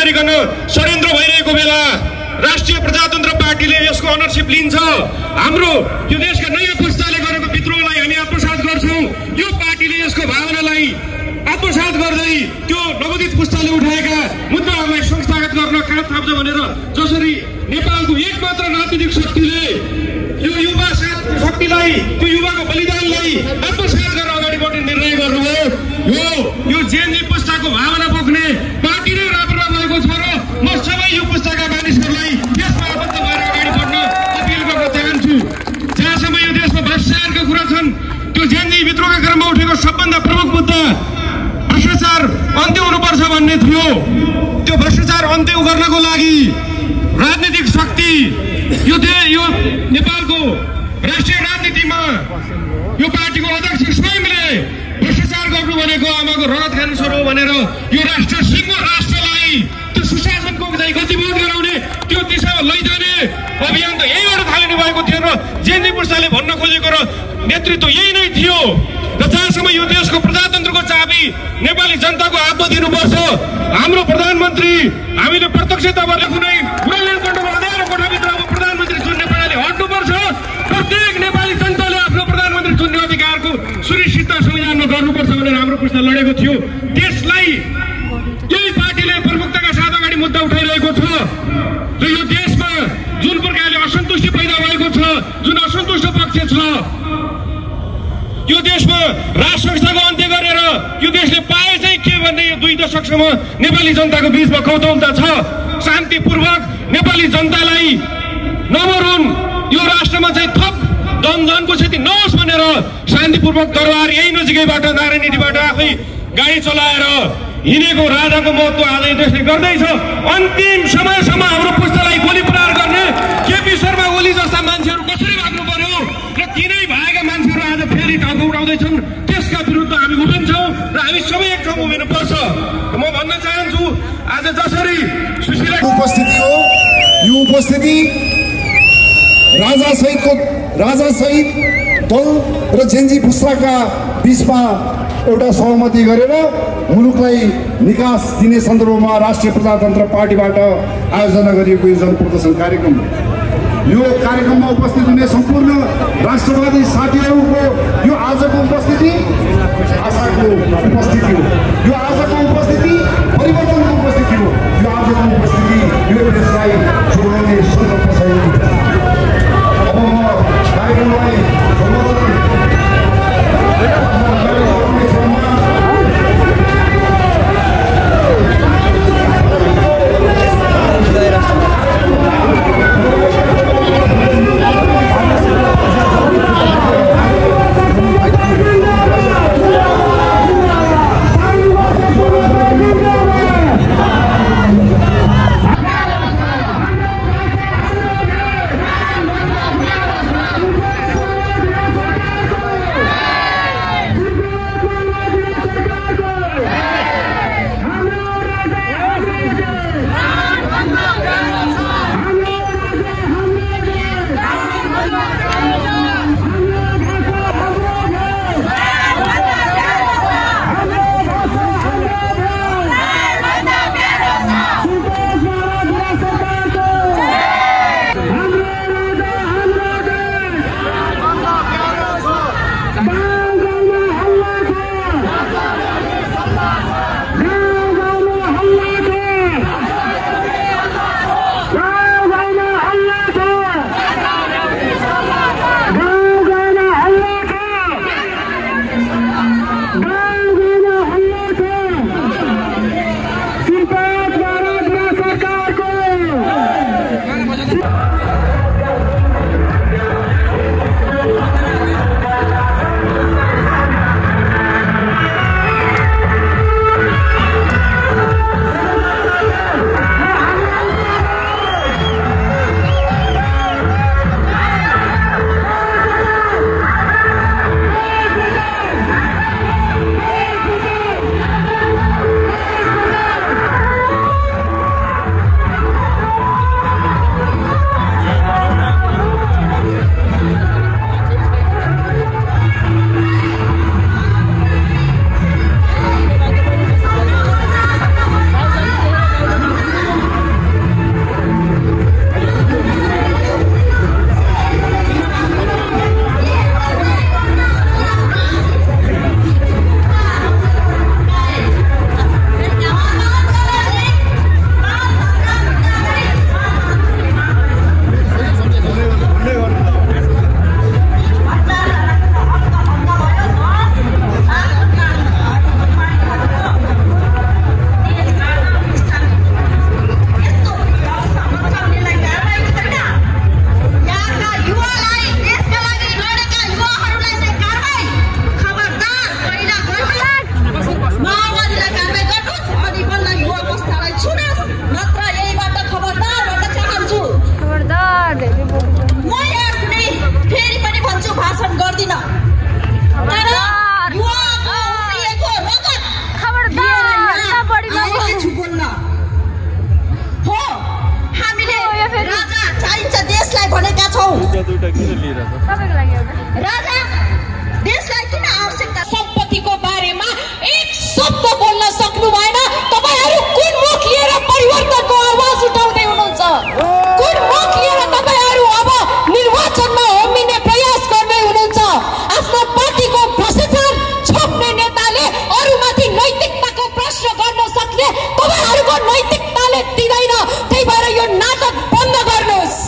नगरिकन षड्यन्त्र भइरहेको बेला राष्ट्रिय प्रजातन्त्र पार्टीले यसको अनरसिप लिन्छ। हाम्रो यो देशका नयाँ पुस्ताले गरेको विद्रोहलाई हामी आत्मसात गर्छौं। यो पार्टीले यसको भावनालाई आत्मसात गर्दै त्यो नवोदित पुस्ताले उठाएका मुद्दाहरूलाई संस्थागत गर्न काँध थाप्छ भनेर जसरी नेपालको एकमात्र राजनीतिक शक्तिले यो युवा शक्तिलाई त्यो युवाको बलिदानलाई आत्मसात गरेर अगाडि बढ्ने निर्णय गर्नुभयो। यो जेएनजी पुस्ताको भावना बोक्ने पार्टी नै राम्रो भएको छ र म सबै यो पुस्ताका मानिसहरूलाई यसमा आबद्ध भएर अगाडि बढ्न अपिल गर्न चाहन्छु। जहाँसम्म यो देशमा भ्रष्टाचारका कुरा छन्, त्यो जेएनजी विद्रोहका क्रममा उठेको सबभन्दा प्रमुख मुद्दा भ्रष्टाचार अन्त्य हुनुपर्छ भन्ने थियो। त्यो भ्रष्टाचार अन्त्य गर्नको लागि राजनीतिक शक्ति यो नेपालको राष्ट्रिय राजनीतिमा यो पार्टीको अध्यक्ष स्वयंले भ्रष्टाचार गर्नु भनेको आमाको रगत खानु सरो भनेर यो राष्ट्र सिंह राष्ट्रलाई त्यो सुशासनको गतिबोध गराउने त्यो दिशामा लैजाने अभियान त यहीबाट थालिनु भएको थियो र जेएनजी पुस्ताले भन्न खोजेको र नेतृत्व यही नै थियो। र जहाँसम्म यो देशको प्रजातन्त्रको चाबी नेपाली जनताको हातमा दिनुपर्छ। हाम्रो प्रधानमन्त्री हामीले प्रत्यक्ष तपाईँले कुनै कोठाभित्र अब प्रधानमन्त्री चुन्ने प्रणाली हट्नुपर्छ। प्रत्येक नेपाली जनताले आफ्नो प्रधानमन्त्री चुन्ने अधिकारको सुनिश्चित संविधानमा गर्नुपर्छ भनेर हाम्रो पुस्ता लडेको थियो। त्यसलाई यही पार्टीले प्रमुखताका साथ अगाडि मुद्दा उठाइरहेको छ। र यो देशमा जुन प्रकारले असन्तुष्टि पैदा भएको छ, जुन असन्तुष्ट पक्ष छ, यो देशमा राज संस्थाको अन्त्य गरेर यो देशले पाए चाहिँ के भन्ने यो 2 दशकसम्म नेपाली जनताको बीचमा कौतूहलता छ। शान्तिपूर्वक नेपाली जनतालाई नमरुन, यो राष्ट्रमा चाहिँ थप जनजनको क्षति नहोस् भनेर शान्तिपूर्वक दरबार यही नजिकैबाट नारायणीबाट आफै गाडी चलाएर हिँडेको राजाको महत्व आज देशले गर्दैछ। अन्तिम समयसम्म हाम्रो पुस्तालाई गोली प्रहार गर्ने केपी शर्मा ओली जस्ता मान्छेहरू कसरी भाग्नु पर्यो र तिनै भएका मान्छेहरू आज फेरि टाउको उठाउँदैछन्। त्यसका विरुद्ध हामी उभिन्छौँ र हामी सबै एक ठाउँ उभिनुपर्छ। म भन्न चाहन्छु आज जसरी सुशीला उपस्थिति हो, यो उपस्थिति राजासहित दल र जेएनजी पुस्ताका बीचमा एउटा सहमति गरेर मुलुकलाई निकास दिने सन्दर्भमा राष्ट्रिय प्रजातन्त्र पार्टीबाट आयोजना गरिएको यो जनप्रदर्शन कार्यक्रम। यो कार्यक्रममा उपस्थित हुने सम्पूर्ण राष्ट्रवादी साथीहरूको यो आजको उपस्थिति आशाको उपस्थिति हो। यो आजको उपस्थिति परिवर्तनको उपस्थिति हो। यो आजको उपस्थिति यो देशलाई जोड्ने सङ्कल्प छ। अब म कार्यक्रमलाई राजा देशलाई किन आवश्यकता सम्पत्तिको बारेमा एक शब्द बोल्न सक्नु भएन। तपाईहरु कुन मुख लिएर परिवर्तनको आवाज उठाउँदै हुनुहुन्छ? कुन मुख लिएर तपाईहरु अब निर्वाचनमा होमिने प्रयास गर्दै हुनुहुन्छ? आफ्नो पार्टीको भ्रष्टाचार छोप्ने नेताले अरूमाथि नैतिकताको प्रश्न गर्न सक्ने तपाईहरुको नैतिकताले दिँदैन। त्यही भएर यो नाटक बन्द गर्नुस्।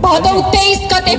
भदौ 23 गते